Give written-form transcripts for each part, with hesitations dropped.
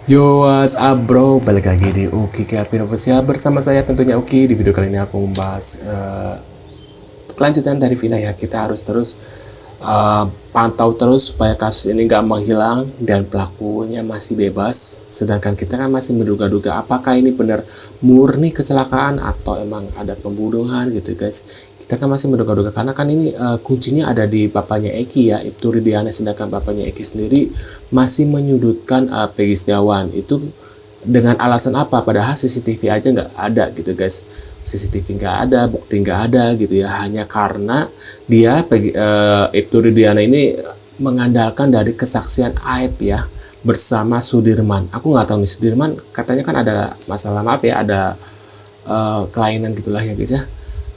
Yo, what's up bro? Balik lagi di Uki Kelvin Official bersama saya tentunya Uki. Di video kali ini aku membahas kelanjutan dari Vina ya. Kita harus terus pantau terus supaya kasus ini gak menghilang dan pelakunya masih bebas. Sedangkan kita kan masih menduga-duga apakah ini benar murni kecelakaan atau emang ada pembunuhan gitu guys. Kita kan masih menduga-duga karena kan ini kuncinya ada di bapaknya Eki ya, Ibtu Rudiana, sedangkan bapaknya Eki sendiri masih menyudutkan Peggy Setiawan. Itu dengan alasan apa? Padahal CCTV aja nggak ada gitu guys. CCTV nggak ada, bukti nggak ada gitu ya, hanya karena dia Ibtu Rudiana ini mengandalkan dari kesaksian Aib ya bersama Sudirman. Aku nggak tahu nih, Sudirman katanya kan ada masalah, maaf ya, ada kelainan gitulah ya guys ya.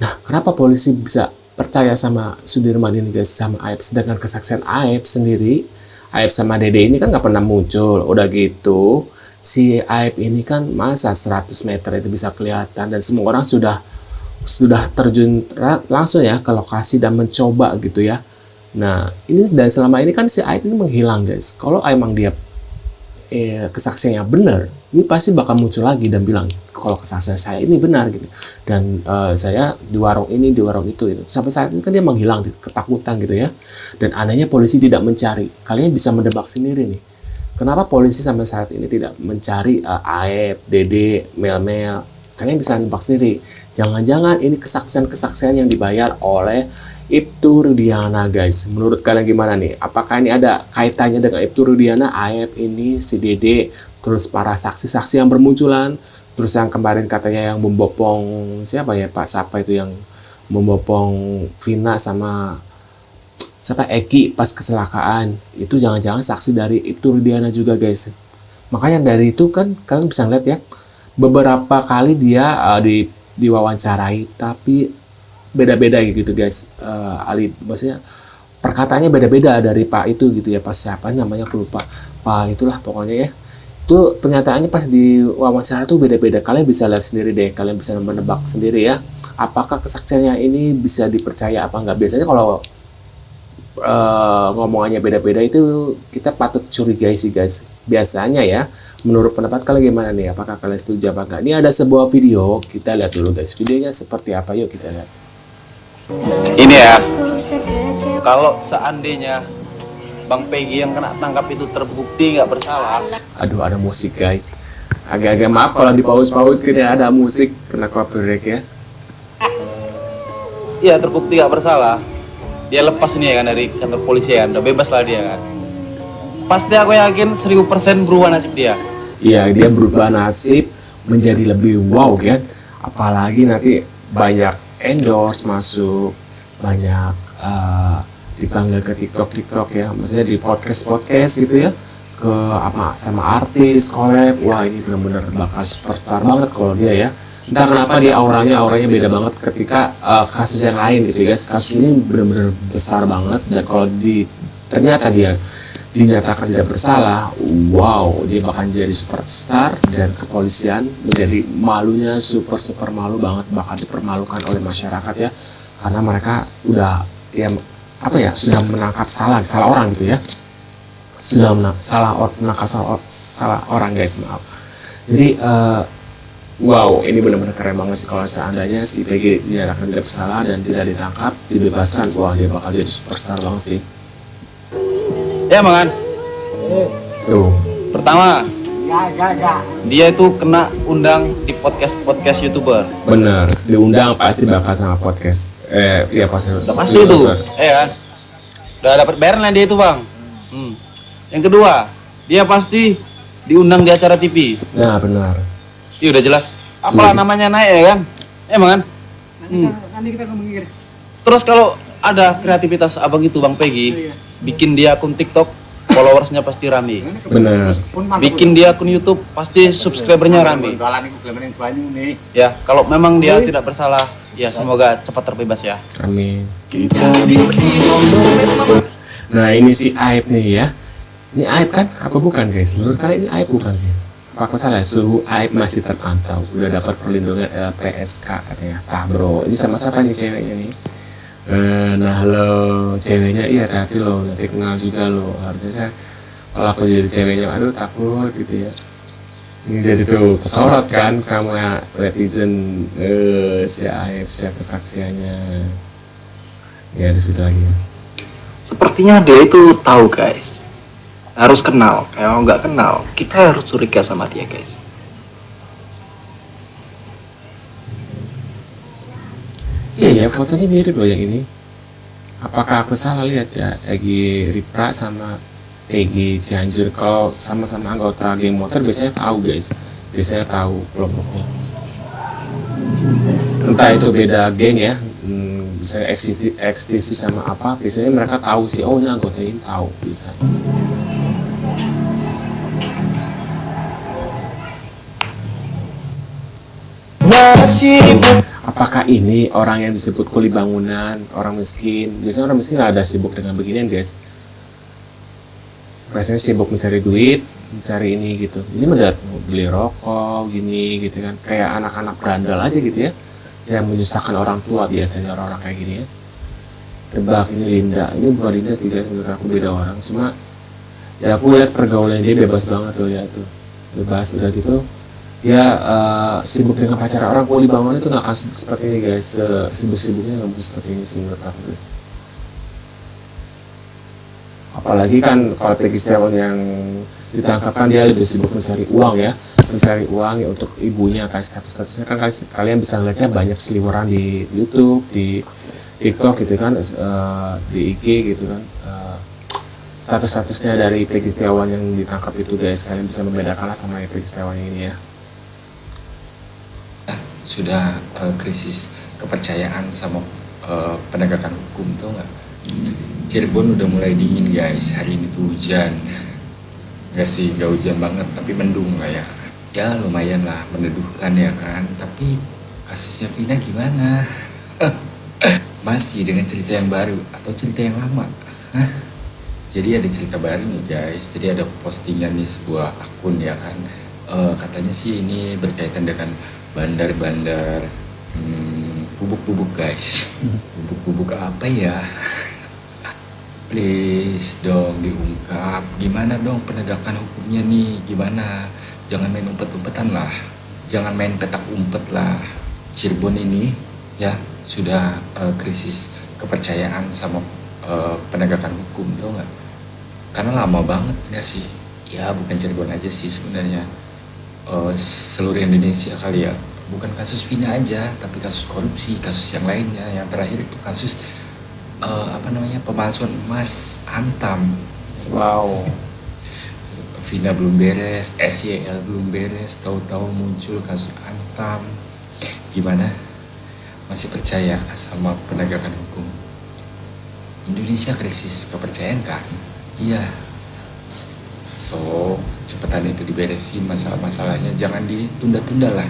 Nah, kenapa polisi bisa percaya sama Sudirman ini guys, sama Aib, sedangkan kesaksian Aib sendiri, Aib sama Dede ini kan nggak pernah muncul. Udah gitu, si Aib ini kan masa 100 meter itu bisa kelihatan dan semua orang sudah terjun langsung ya ke lokasi dan mencoba gitu ya. Nah, ini dan selama ini kan si Aib ini menghilang guys. Kalau emang dia kesaksiannya benar, ini pasti bakal muncul lagi dan bilang kalau kesaksian saya ini benar gitu, dan saya di warung ini, di warung itu. Sampai saat ini kan dia menghilang, ketakutan gitu ya. Dan anehnya polisi tidak mencari. Kalian bisa mendebak sendiri nih, kenapa polisi sampai saat ini tidak mencari Aib, Dede, Mel. Kalian bisa mendebak sendiri. Jangan-jangan ini kesaksian yang dibayar oleh Ibtu Rudiana guys. Menurut kalian gimana nih? Apakah ini ada kaitannya dengan Ibtu Rudiana, Aib ini, si Dede, terus para saksi-saksi yang bermunculan, terus yang kemarin katanya yang membopong siapa ya, Pak siapa itu yang membopong Vina sama siapa, Eki pas kecelakaan, itu jangan-jangan saksi dari Ibtu Rudiana juga guys. Makanya dari itu kan kalian bisa lihat ya, beberapa kali dia diwawancarai tapi beda-beda gitu guys. Maksudnya perkataannya beda-beda dari Pak itu gitu ya, pas siapa namanya aku lupa, Pak itulah pokoknya ya. Itu pernyataannya pas di wawancara tuh beda-beda. Kalian bisa lihat sendiri deh, kalian bisa menebak sendiri ya, apakah kesaksiannya ini bisa dipercaya apa enggak. Biasanya kalau ngomongannya beda-beda itu kita patut curigai sih guys, biasanya ya. Menurut pendapat kalian gimana nih? Apakah kalian setuju apa enggak? Ini ada sebuah video, kita lihat dulu guys, videonya seperti apa, yuk kita lihat. Ini ya, kalau seandainya Bang Peggy yang kena tangkap itu terbukti nggak bersalah. Aduh, ada musik guys. Agak-agak maaf kalau di pause-pause kira ada musik, kena copyright ya. Iya, terbukti nggak bersalah, dia lepas nih ya kan dari kantor polisi ya, udah bebas lah dia kan. Pasti aku yakin 1000% berubah nasib dia. Iya, dia berubah nasib menjadi lebih wow kan. Apalagi nanti banyak endorse masuk, banyak dipanggil ke TikTok ya, maksudnya di podcast gitu ya, ke apa sama artis collab. Wah, ini benar-benar bakal superstar banget kalau dia ya. Entah kenapa dia auranya beda banget ketika kasus yang lain gitu guys. Kasus ini benar-benar besar banget, dan kalau ternyata dia dinyatakan tidak bersalah, wow, dia bakal jadi superstar dan kepolisian menjadi malunya super malu banget, bakal dipermalukan oleh masyarakat ya, karena mereka udah ya apa ya, sudah menangkap salah orang gitu ya, sudah menangkap salah orang guys, maaf. Jadi wow, ini benar-benar keren banget sih. Kalau seandainya si Peggy dinyatakan tidak bersalah dan tidak ditangkap, dibebaskan, wah dia bakal jadi superstar banget sih. Ya mangan. Tuh. Pertama, dia itu kena undang di podcast YouTuber. Bener, diundang pasti bakal sama podcast. Ya podcast. Udah pasti itu, kan? Udah dapat bayaran dia itu bang. Yang kedua, dia pasti diundang di acara TV. Nah benar. Iya udah jelas. Apalah namanya naik ya kan? Mangan. Nanti kita ngomongin. Terus kalau ada kreativitas abang itu bang Peggy, bikin dia akun TikTok, followersnya pasti rame. Benar. Bikin dia akun YouTube, pasti subscribernya rame. Ya, kalau memang dia tidak bersalah, ya semoga cepat terbebas ya. Amin. Nah ini si Aib nih ya. Ini Aib kan? Apa bukan guys? Menurut kalian ini Aib bukan guys? Apa salah? Suhu Aib masih terpantau. Udah dapat perlindungan LPSK katanya. Tah bro, ini sama siapa nih ceweknya nih? Nah lo ceweknya, iya hati lo, nanti kenal juga lo. Harusnya saya kalau aku jadi ceweknya, aduh takut gitu ya. Jadi tuh kesorot kan sama netizen, si Aib, si kesaksiannya. Ya di situ lagi. Sepertinya dia itu tahu guys. Harus kenal. Kalau nggak kenal, kita harus curiga sama dia guys. Iya ya, fotonya mirip loh yang ini. Apakah aku salah lihat ya? Egi Ripra sama Peggy Cianjur, kalau sama-sama anggota geng motor biasanya tahu guys, biasanya tahu kelompoknya. Entah itu beda geng ya, bisa ekstisi sama apa, biasanya mereka tahu sih, oh ini anggota ini tahu bisa. Apakah ini orang yang disebut kuli bangunan, orang miskin? Biasanya orang miskin nggak ada sibuk dengan beginian guys. Biasanya sibuk mencari duit, mencari ini gitu. Ini mendapat beli rokok, gini gitu kan. Kayak anak-anak berandal aja gitu ya. Yang menyusahkan orang tua biasanya orang-orang kayak gini ya. Tebak, ini Linda. Ini bukan Linda sih guys, menurut aku beda orang. Cuma ya aku lihat pergaulan dia bebas banget tuh ya tuh. Bebas udah gitu. Ya sibuk dengan pacar orang kuli bangunan itu nggak akan seperti ini guys. Sibuk-sibuknya nggak bisa seperti ini sih menurut aku guys. Apalagi kan kalau Peggy Setiawan yang ditangkap kan dia lebih sibuk mencari uang ya, mencari uang ya untuk ibunya. Kan status-statusnya kan kalian bisa lihatnya banyak seliweran di YouTube, di TikTok gitu kan, di IG gitu kan. Status-statusnya dari Peggy Setiawan yang ditangkap itu guys, kalian bisa membedakanlah sama Peggy Setiawan ini ya. Sudah krisis kepercayaan sama penegakan hukum tuh nggak? Cirebon udah mulai dingin guys, hari ini tuh hujan. Gak sih, gak hujan banget, tapi mendung lah ya. Ya lumayan lah, meneduhkan ya kan. Tapi kasusnya Vina gimana? Masih dengan cerita yang baru atau cerita yang lama? Jadi ada cerita baru nih guys. Jadi ada postingan nih sebuah akun ya kan. Katanya sih ini berkaitan dengan bandar-bandar bubuk-bubuk guys. Bubuk-bubuk apa ya? Please dong diungkap, gimana dong penegakan hukumnya nih, gimana? Jangan main umpet-umpetan lah, jangan main petak umpet lah. Cirebon ini ya sudah krisis kepercayaan sama penegakan hukum tuh nggak? Karena lama banget nggak sih? Ya bukan Cirebon aja sih sebenarnya, seluruh Indonesia kali ya. Bukan kasus Vina aja, tapi kasus korupsi, kasus yang lainnya. Yang terakhir itu kasus pemalsuan emas Antam. Wow. Vina belum beres, SYL belum beres, tahu-tahu muncul kasus Antam. Gimana? Masih percaya sama penegakan hukum? Indonesia krisis kepercayaan kan? Iya. So, cepetan itu diberesin masalah-masalahnya, jangan ditunda-tunda lah.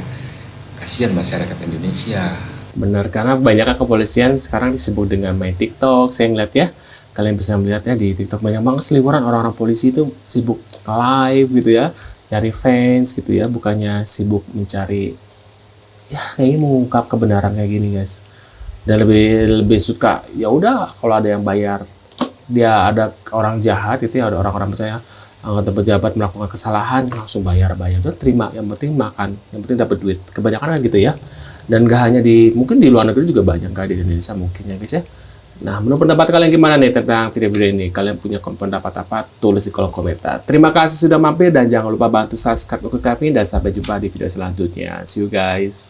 Kasihan masyarakat Indonesia. Benar, karena banyak kepolisian sekarang disebut dengan main TikTok. Saya ngeliat ya, kalian bisa melihatnya di TikTok banyak banget seliweran orang-orang polisi itu sibuk live gitu ya, cari fans gitu ya, bukannya sibuk mencari ya kayaknya mengungkap kebenaran kayak gini guys. Dan lebih suka ya udah kalau ada yang bayar, dia ada orang jahat itu ya, ada orang-orang misalnya anggota pejabat melakukan kesalahan langsung bayar tuh terima, yang penting makan, yang penting dapat duit. Kebanyakan kan gitu ya. Dan gak hanya mungkin di luar negeri juga banyak, gak di Indonesia mungkin ya guys ya. Nah, menurut pendapat kalian gimana nih tentang video-video ini? Kalian punya pendapat apa? Tulis di kolom komentar. Terima kasih sudah mampir dan jangan lupa bantu subscribe untuk kami dan sampai jumpa di video selanjutnya. See you guys.